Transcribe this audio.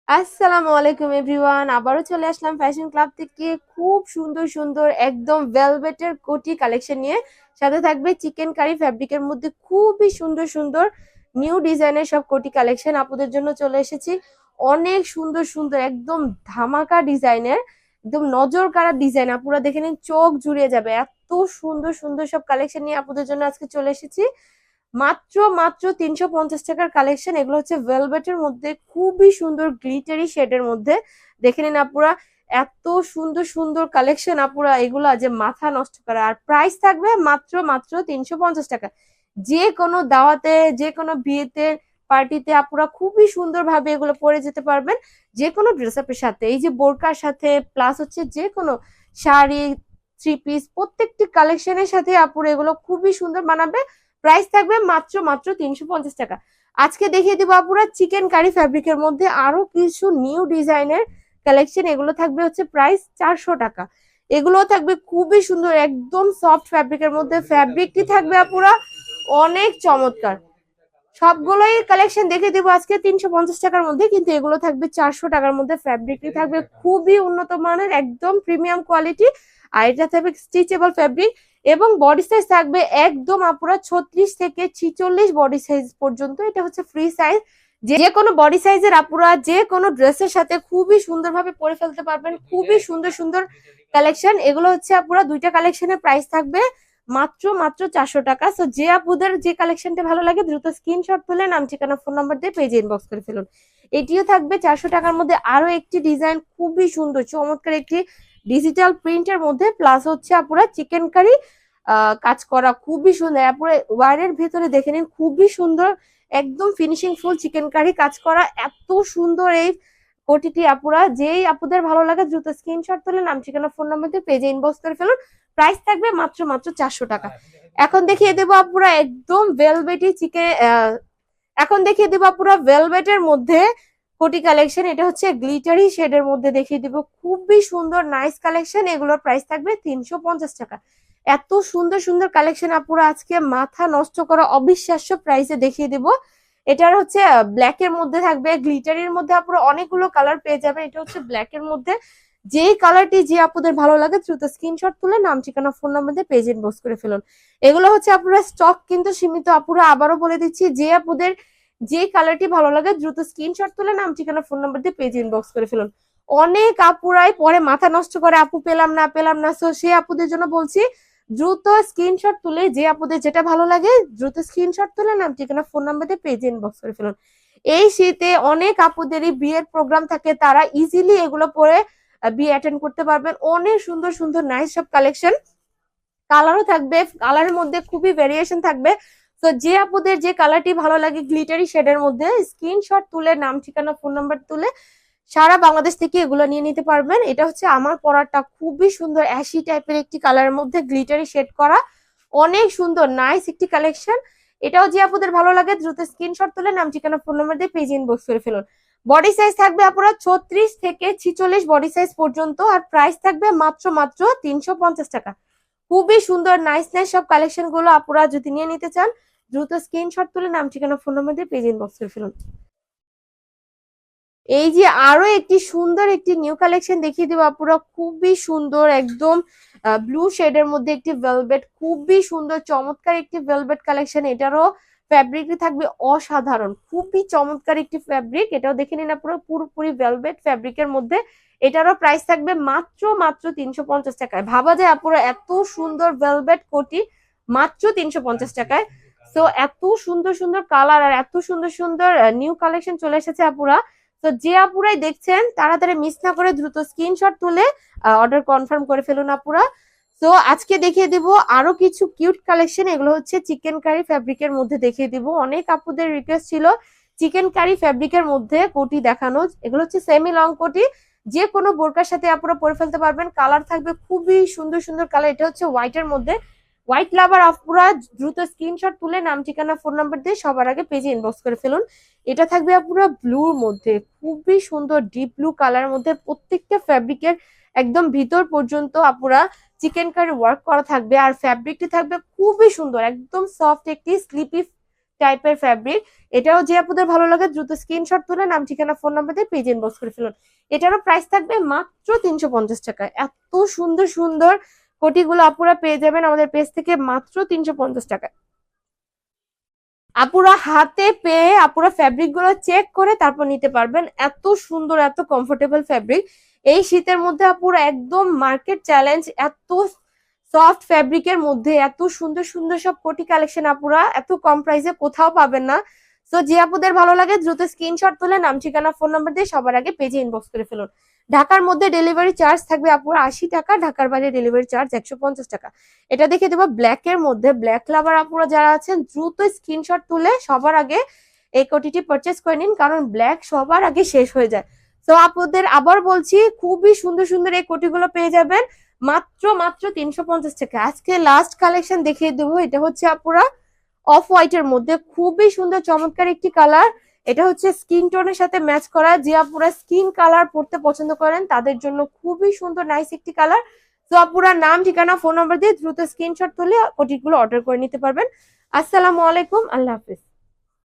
আসসালামু আলাইকুম এভরিওয়ান, আবারও চলে আসলাম ফ্যাশন ক্লাব থেকে খুব সুন্দর সুন্দর একদম ভেলভেটের কোটি কালেকশন নিয়ে। সাথে থাকবে চিকেন কারি ফ্যাব্রিকের মধ্যে খুবই সুন্দর সুন্দর নিউ ডিজাইনের সব কোটি কালেকশন আপুদের জন্য চলে এসেছি। অনেক সুন্দর সুন্দর একদম ধামাকা ডিজাইনের, একদম নজর কাড়া ডিজাইন, আপুরা দেখে নিন, চোখ জুড়িয়ে যাবে। এত সুন্দর সুন্দর সব কালেকশন নিয়ে আপুদের জন্য আজকে চলে এসেছি। মাত্র মাত্র 350 টাকার কালেকশন। এগুলো হচ্ছে ভেলভেটের মধ্যে খুবই সুন্দর গ্লিটারি শেডের মধ্যে। দেখে নিন আপুরা, এত সুন্দর সুন্দর কালেকশন আপুরা, এগুলা যে মাথা নষ্ট করা। আর প্রাইস থাকবে মাত্র মাত্র 350 টাকা। যে কোনো দাওয়াতে, যে কোনো বিয়েতে, পার্টিতে আপুরা খুবই সুন্দর ভাবে এগুলো পরে যেতে পারবেন যে কোনো ড্রেস আপের সাথে, এই যে বোরকার সাথে, প্লাস হচ্ছে যে কোনো শাড়ি, থ্রি পিস, প্রত্যেকটি কালেকশনের সাথে আপুরা এগুলো খুবই সুন্দর মানাবে। প্রাইস থাকবে মাত্র মাত্র 350 টাকা। আজকে দেখিয়ে দিব আপুরা চিকেন কারি ফ্যাব্রিকের মধ্যে আরো কিছু নিউ ডিজাইনের কালেকশন। এগুলো থাকবে হচ্ছে প্রাইস 400 টাকা। এগুলো থাকবে খুবই সুন্দর একদম সফট ফ্যাব্রিকের মধ্যে। ফ্যাব্রিকটি থাকবে আপুরা অনেক চমৎকার। সবগুলোই কালেকশন দেখে দিব আজকে 350 টাকার মধ্যে, কিন্তু এগুলো থাকবে 400 টাকার মধ্যে। ফ্যাব্রিকটি থাকবে খুবই উন্নত মানের, একদম প্রিমিয়াম কোয়ালিটি। আর এটা থাকবে স্ট্রেচেবল ফ্যাব্রিক এবং বডি সাইজ থাকবে একদম আপুরা 36 থেকে 46 বডি সাইজ পর্যন্ত। এটা হচ্ছে ফ্রি সাইজ। যে কোনো বডি সাইজের আপুরা যে কোনো ড্রেসের সাথে খুবই সুন্দরভাবে পরে ফেলতে পারবেন। খুবই সুন্দর সুন্দর কালেকশন। এগুলো হচ্ছে আপুরা দুইটা কালেকশনের প্রাইস থাকবে মাত্র মাত্র 400 টাকা। সো যে আপুদের যে কালেকশনটা ভালো লাগে দ্রুত স্ক্রিনশট তুলে নাম, ঠিকানা, ফোন নাম্বার দিয়ে পেজে ইনবক্স করে ফেলুন। এটিও থাকবে 400 টাকার মধ্যে। আরো একটি ডিজাইন খুবই সুন্দর চমৎকার একটি ডিজিটাল প্রিন্টের মধ্যে, প্লাস হচ্ছে আপুরা চিকেন কারি কাজ করা খুবই সুন্দর। আপুরা ওয়ারের ভেতরে দেখে নিন, খুবই সুন্দর একদম ফিনিশিং ফুল চিকেন কারি কাজ করা। এত সুন্দর এই কোটিটি আপুরা, যেই আপুদের ভালো লাগে দ্রুত স্ক্রিনশট তুলে নাম, ঠিকানা, ফোন নাম্বার দিয়ে পেজে ইনবক্স করে ফেলুন। প্রাইস থাকবে মাত্র মাত্র 400 টাকা। এখন দেখিয়ে দেবো আপুরা একদম ভেলভেটি চিকেন, এখন দেখিয়ে দেবো আপুরা ভেলভেটের মধ্যে কোটি কালেকশন। এটা হচ্ছে গ্লিটারি শেডের মধ্যে দেখিয়ে দিব, খুবই সুন্দর নাইস কালেকশন। এগুলোর প্রাইস থাকবে 350 টাকা। এত সুন্দর সুন্দর কালেকশন আপুরা আজকে মাথা নষ্ট করা অবিশ্বাস্য প্রাইসে দেখিয়ে দিব। এটার হচ্ছে ব্ল্যাক এর মধ্যে থাকবে, গ্লিটারির মধ্যে আপুরা অনেকগুলো কালার পেয়ে যাবে। এটা হচ্ছে ব্ল্যাক এর মধ্যে। যেই কালারটি যে আপুদের ভালো লাগে দ্রুত স্ক্রিনশট তুলে নাম, ঠিকানা, ফোন নাম্বার দিয়ে পেজ ইনবক্স করে ফেলুন। এগুলো হচ্ছে আপুরা স্টক কিন্তু সীমিত। আপুরা আবারও বলে দিচ্ছি, যে আপুদের যে কালারটি ভালো লাগে দ্রুত স্ক্রিনশট তুলে নাম, ঠিকানা, ফোন নাম্বার দিয়ে পেজ ইনবক্স করে ফেলুন। অনেক আপুরাই পরে মাথা নষ্ট করে, আপু পেলাম না পেলাম না। সো সেই আপুদের জন্য বলছি, দ্রুত স্ক্রিনশট তুলে যে আপুদের যেটা ভালো লাগে দ্রুত স্ক্রিনশট তুলে নাম, ঠিকানা, ফোন নাম্বার দিয়ে পেজ ইনবক্স করে ফেলুন। এই শীতে অনেক আপুদেরই বিয়ের প্রোগ্রাম থাকে, তারা ইজিলি এগুলো পরে বিয়ে অ্যাটেন্ড করতে পারবেন। অনেক সুন্দর সুন্দর নাইস সব কালেকশন। কালারও থাকবে, কালারের মধ্যে খুবই ভেরিয়েশন থাকবে। তো যে আপুদের যে কালারটি ভালো লাগে গ্লিটারি শেডের মধ্যে স্ক্রিনশট তুলে নাম, ঠিকানা, ফোন নাম্বার তুলে সারা বাংলাদেশ থেকে এগুলো নিয়ে নিতে পারবেন। এটা হচ্ছে আমার পরাটা খুবই সুন্দর অ্যাশি টাইপের একটি কালারের মধ্যে গ্লিটারি শেড করা, অনেক সুন্দর নাইস একটি কালেকশন। এটাও যে আপুদের ভালো লাগে দ্রুত স্ক্রিনশট তুলে নাম, ঠিকানা, ফোন নাম্বার দিয়ে পেজ ইনবক্স করে ফেলুন। বডি সাইজ থাকবে আপনারা 36 থেকে 46 বডি সাইজ পর্যন্ত। আর প্রাইস থাকবে মাত্র মাত্র 350 টাকা। খুবই সুন্দর নাইস নাইস সব কালেকশন গুলো আপুরা যদি নিয়ে নিতে চান দ্রুত স্ক্রিনশট তুলে নাম, ঠিকানা, ফোন নাম্বার দিয়ে পেজ ইনবক্স করে ফেলুন। এই যে আরো একটি সুন্দর একটি নিউ কালেকশন দেখিয়ে দেবো আপুরা, খুবই সুন্দর একদম ব্লু শেডের মধ্যে একটি ভেলভেট, খুবই সুন্দর চমৎকার একটি ভেলভেট কালেকশন। এটারও ফ্যাব্রিকটি থাকবে অসাধারণ, খুবই চমৎকার একটি ফ্যাব্রিক। এটাও দেখে নিন আপুরা পুরোপুরি ভেলভেট ফ্যাব্রিকের মধ্যে। এটারও প্রাইস থাকবে মাত্র মাত্র 350 টাকায়। ভাবা যায় আপুরা এত সুন্দর ভেলভেট কোটি মাত্র 350 টাকায়। তো এত সুন্দর সুন্দর কালার আর এত সুন্দর সুন্দর নিউ কালেকশন চলে এসেছে আপুরা। তো যে আপুরাই দেখছেন তাড়াতাড়ি মিস না করে দ্রুত স্ক্রিনশট তুলে অর্ডার কনফার্ম করে ফেলুন আপুরা। তো আজকে দেখিয়ে দিব আরো কিছু কিউট কালেকশন। এগুলো হচ্ছে চিকেন কারি ফ্যাব্রিকের মধ্যে দেখিয়ে দিব। অনেক আপুদের রিকোয়েস্ট ছিল চিকেন কারি ফ্যাব্রিকের মধ্যে কোটি দেখানো। এগুলো হচ্ছে সেমি লং কোটি, যে কোনো বোরকার সাথে আপুরা পরে ফেলতে পারবেন। কালার থাকবে খুবই সুন্দর সুন্দর কালার। এটা হচ্ছে হোয়াইটের মধ্যে। হোয়াইট লাভার আপুরা দ্রুত স্ক্রিনশট তুলে নাম, ঠিকানা, ফোন নাম্বার দিয়ে সবার আগে পেজে ইনবক্স করে ফেলুন। এটা থাকবে আপুরা ব্লুর মধ্যে, খুবই সুন্দর ডিপ ব্লু কালারের মধ্যে। প্রত্যেকটা ফ্যাব্রিকের একদম ভিতর পর্যন্ত আপুরা চিকেন কারি ওয়ার্ক করা থাকবে। আর ফ্যাব্রিকটি থাকবে খুবই সুন্দর একদম সফট একটি স্লিপি টাইপের ফ্যাব্রিক। এটাও যে আপুদের ভালো লাগে দ্রুত স্ক্রিনশট তুলে নাম ঠিকানা ফোন নাম্বার দিয়ে পেজ ইনবক্স করে ফেলুন। এটারও প্রাইস থাকবে মাত্র 350 টাকায়। এত সুন্দর সুন্দর কোটিগুলো আপুরা পেয়ে যাবেন আমাদের পেজ থেকে মাত্র 350 টাকায়। আপুরা হাতে পেয়ে আপুরা ফ্যাব্রিক গুলো চেক করে তারপর নিতে পারবেন। এত সুন্দর এত কমফোর্টেবল ফ্যাব্রিক এই শীতের মধ্যে আপুরা একদম মার্কেট চ্যালেঞ্জ। এত সফট ফ্যাব্রিকের মধ্যে এত সুন্দর সুন্দর সব কোটি কালেকশন আপুরা এত কম প্রাইসে কোথাও পাবেন না। তো যে আপুদের ভালো লাগে দ্রুত স্ক্রিনশট তুলে নাম ঠিকানা ফোন নাম্বার দিয়ে সবার আগে পেজে ইনবক্স করে ফেলুন। ঢাকার মধ্যে ডেলিভারি চার্জ থাকবে আপুরা 80 টাকা, ঢাকার বাইরে ডেলিভারি চার্জ 150 টাকা। এটা দেখে দেবো ব্ল্যাক এর মধ্যে, ব্ল্যাক লাভার আপুরা যারা আছেন দ্রুত স্ক্রিনশট তুলে সবার আগে এই কোটিটি পারচেস করে নিন, কারণ ব্ল্যাক সবার আগে শেষ হয়ে যায়। তো আপুদের আবার বলছি খুবই সুন্দর সুন্দর এই কোটিগুলো পেয়ে যাবেন মাত্র মাত্র 350 টাকা। আজকে লাস্ট কালেকশন দেখিয়ে দেবো, এটা হচ্ছে আপুরা অফ হোয়াইট এর মধ্যে খুবই সুন্দর চমৎকার একটি কালার। এটা হচ্ছে স্কিন টোনের সাথে ম্যাচ করা, যে আপুরা স্কিন কালার পড়তে পছন্দ করেন তাদের জন্য খুবই সুন্দর নাইস একটি কালার। তো আপুরা নাম ঠিকানা ফোন নাম্বার দিয়ে দ্রুত স্ক্রিনশট তুলে কোটিগুলো অর্ডার করে নিতে পারবেন। আসসালামু আলাইকুম, আল্লাহ হাফিজ।